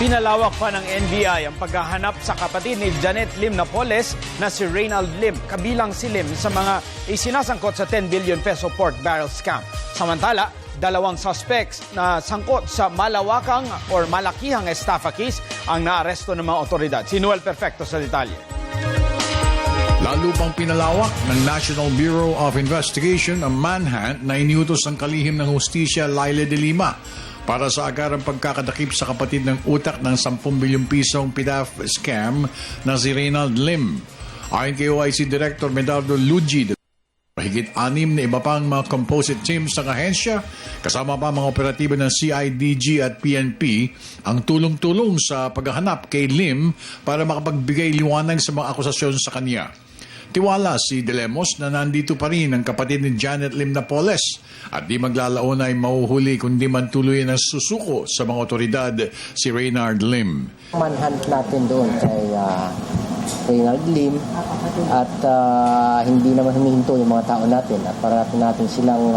Pinalawak pa ng NBI ang paghahanap sa kapatid ni Janet Lim Napoles na si Reynald Lim. Kabilang si Lim sa mga isinasangkot sa 10 billion peso pork barrel scam. Samantala, dalawang suspects na sangkot sa malawakang or malakihang estafa case ang naaresto ng mga otoridad. Si Noel Perfecto sa detalye. Lalo pang pinalawak ng National Bureau of Investigation ang manhunt na iniutos ng kalihim ng hustisya Laila de Lima para sa agarang pagkakadakip sa kapatid ng utak ng 10 bilyong pisong PDAF scam na si Reynald Lim. Ayon kay OIC Director Medardo Luigi, mahigit 6 na iba pang mga composite teams ng ahensya, kasama pa mga operatibo ng CIDG at PNP, ang tulong-tulong sa paghahanap kay Lim para makapagbigay liwanag sa mga akusasyon sa kanya. Tiwala si De Lemos na nandito pa rin ang kapatid ni Janet Lim Napoles at di maglalaon ay mahuhuli kundi man tuloy na susuko sa mga otoridad si Reynald Lim. Manhunt natin doon kay Reynald Lim at hindi naman humihinto yung mga tao natin at parati natin silang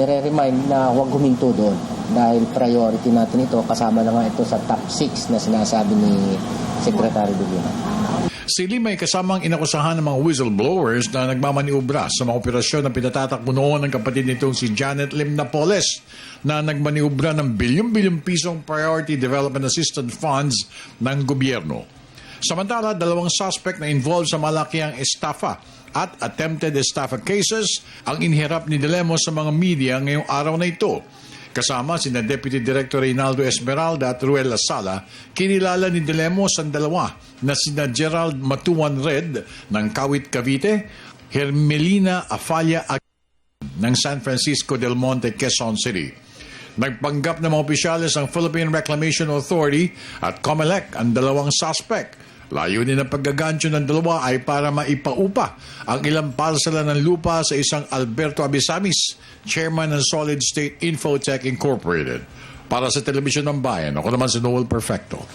nire-remind na huwag huminto doon dahil priority natin ito, kasama na nga ito sa top 6 na sinasabi ni Secretary de Lima. Si Lim ay kasamang inakusahan ng mga whistleblowers na nagmamaniubra sa mga operasyon na pinatatakbo noon ng kapatid nitong si Janet Lim Napoles na nagmaniubra ng bilyon-bilyong pisong Priority Development Assistance Funds ng gobyerno. Samantala, dalawang suspect na involved sa malakihang estafa at attempted estafa cases ang inihirap ni De Lemos sa mga media ngayong araw na ito. Kasama sina Deputy Director Reynaldo Esmeralda at Ruel Lasala, kinilala ni De Lemos ang dalawa na sina Gerald Matuan Red ng Kawit, Cavite, Hermelina Afalla ng San Francisco del Monte, Quezon City. Nagpanggap ng mga opisyales ng Philippine Reclamation Authority at COMELEC ang dalawang suspect. Layunin ng paggagancho ng dalawa ay para maipaupa ang ilang parsela ng lupa sa isang Alberto Abisamis, chairman ng Solid State Infotech Incorporated. Para sa Telebisyon ng Bayan, ako naman si Noel Perfecto.